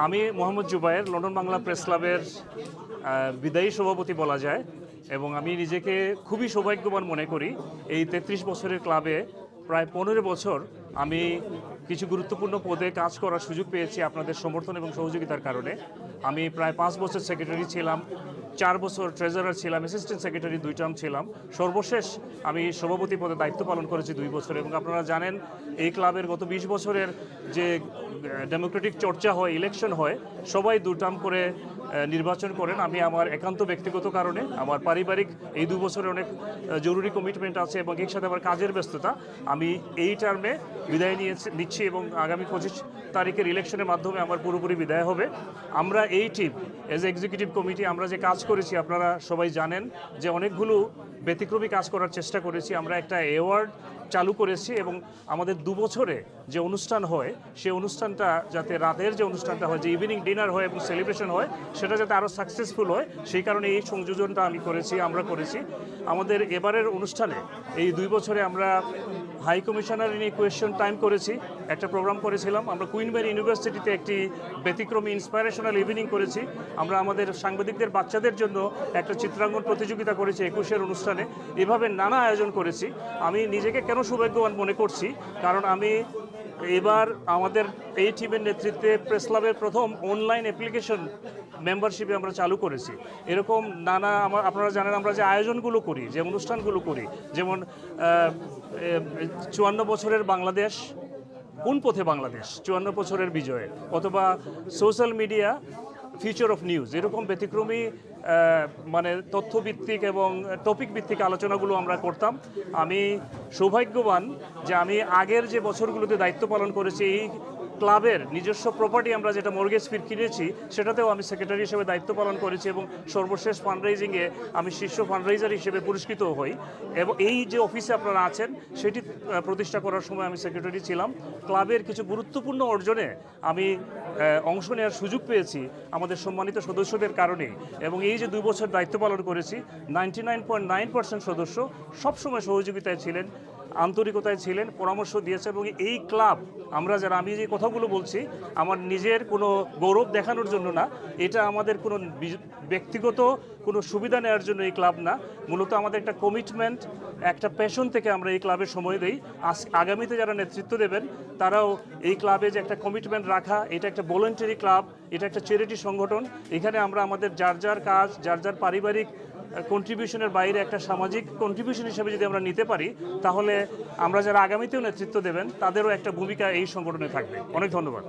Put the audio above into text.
আমি Mohammad Zubair, London Bangla press ক্লাবের বিদায়ী সভাপতি বলা যায়, এবং আমি নিজেকে খুবই সৌভাগ্যবান মনে করি। এই ৩৩ বছরের ক্লাবে প্রায় ১৫ বছর আমি কিছু গুরুত্বপূর্ণ পদে কাজ করার সুযোগ পেয়েছি আপনাদের সমর্থন এবং সহযোগিতার কারণে। আমি প্রায় ৫ বছর সেক্রেটারি ছিলাম, ৪ বছর ট্রেজারার ছিলাম, অ্যাসিস্ট্যান্ট সেক্রেটারি ২ টার্ম ছিলাম, সর্বশেষ আমি সভাপতি পদে দায়িত্ব পালন করেছি ২ বছর। এবং আপনারা জানেন এই ক্লাবের গত ২০ বছরের যে ডেমোক্রেটিক চর্চা হয়, ইলেকশন হয়, সবাই ২ টার্ম করে নির্বাচন করেন। আমি আমার একান্ত ব্যক্তিগত কারণে, আমার পারিবারিক এই ২ বছরে অনেক জরুরি কমিটমেন্ট আছে এবং এর সাথে আমার কাজের ব্যস্ততা, আমি এই টার্মে বিদায় নিচ্ছি এবং আগামী ২৫ তারিখের ইলেকশনের মাধ্যমে আমার পুরোপুরি বিদায় হবে। আমরা এই টিম এজ এক্সিকিউটিভ কমিটি আমরা যে কাজ করেছি আপনারা সবাই জানেন যে অনেকগুলো ব্যতিক্রমী কাজ করার চেষ্টা করেছি। আমরা একটা অ্যাওয়ার্ড চালু করেছি এবং আমাদের ২ বছরে যে অনুষ্ঠান হয় সেই অনুষ্ঠানটা যাতে রাতের যে অনুষ্ঠানটা হয়, যে ইভিনিং ডিনার হয় এবং সেলিব্রেশন হয়, সেটা যাতে আরও সাকসেসফুল হয় সেই কারণে এই সংযোজনটা আমরা করেছি। আমাদের এবারের অনুষ্ঠানে এই ২ বছরে আমরা high commissioner in question time করেছি, একটা প্রোগ্রাম করেছিলাম। আমরা কুইন মেরি ইউনিভার্সিটিতে একটি ব্যতিক্রমী ইন্সপাইরেশনাল ইভিনিং করেছি। আমরা আমাদের সাংবাদিকদের বাচ্চাদের জন্য একটা চিত্রাঙ্কন প্রতিযোগিতা করেছি ২১-এর অনুষ্ঠানে। এভাবে নানা আয়োজন করেছি। আমি নিজেকে কেন সৌভাগ্যবান মনে করছি, কারণ আমি এবার আমাদের এই টিমের নেতৃত্বে প্রেস ক্লাবের প্রথম অনলাইন অ্যাপ্লিকেশন মেম্বারশিপে আমরা চালু করেছি। এরকম নানা আপনারা জানেন আমরা যে আয়োজনগুলো করি, যে অনুষ্ঠানগুলো করি, যেমন ৫৪ বছরের বাংলাদেশ, কোন পথে বাংলাদেশ, ৫৪ বছরের বিজয়ে, অথবা social media future of news, এরকম ব্যতিক্রমী মানে তথ্যভিত্তিক এবং টপিক ভিত্তিক আলোচনাগুলো আমরা করতাম। আমি সৌভাগ্যবান যে আমি আগের যে বছরগুলোতে দায়িত্ব পালন করেছি, এই ক্লাবের নিজস্ব প্রপার্টি আমরা যেটা মর্গেজ ফির কিনেছি সেটাতেও আমি সেক্রেটারি হিসেবে দায়িত্ব পালন করেছি এবং সর্বশেষ ফান্ডরাইজিংয়ে আমি শীর্ষ ফান্ডরাইজার হিসেবে পুরস্কৃত হই। এবং এই যে অফিসে আপনারা আছেন সেটি প্রতিষ্ঠা করার সময় আমি সেক্রেটারি ছিলাম। ক্লাবের কিছু গুরুত্বপূর্ণ অর্জনে আমি অংশ নেওয়ার সুযোগ পেয়েছি আমাদের সম্মানিত সদস্যদের কারণে। এবং এই যে ২ বছর দায়িত্ব পালন করেছি, 99.9% সদস্য সবসময় সহযোগিতায় ছিলেন, আন্তরিকতায় ছিলেন, পরামর্শ দিয়েছে। এবং এই ক্লাব আমরা যারা, আমি যে কথাগুলো বলছি আমার নিজের কোনো গৌরব দেখানোর জন্য না, এটা আমাদের কোনো ব্যক্তিগত কোনো সুবিধা নেওয়ার জন্য এই ক্লাব না, মূলত আমাদের একটা কমিটমেন্ট, একটা প্যাশন থেকে আমরা এই ক্লাবে সময় দিই। আগামীতে যারা নেতৃত্ব দেবেন তারাও এই ক্লাবে যে একটা কমিটমেন্ট রাখা, এটা একটা ভলান্টারি ক্লাব, এটা একটা চ্যারিটি সংগঠন। এখানে আমরা আমাদের যার যার কাজ, যার যার পারিবারিক কন্ট্রিবিউশনের বাইরে একটা সামাজিক কন্ট্রিবিউশন হিসেবে যদি আমরা নিতে পারি, তাহলে আমরা যারা আগামীতেও নেতৃত্ব দেবেন তাদেরও একটা ভূমিকা এই সংগঠনে থাকবে। অনেক ধন্যবাদ।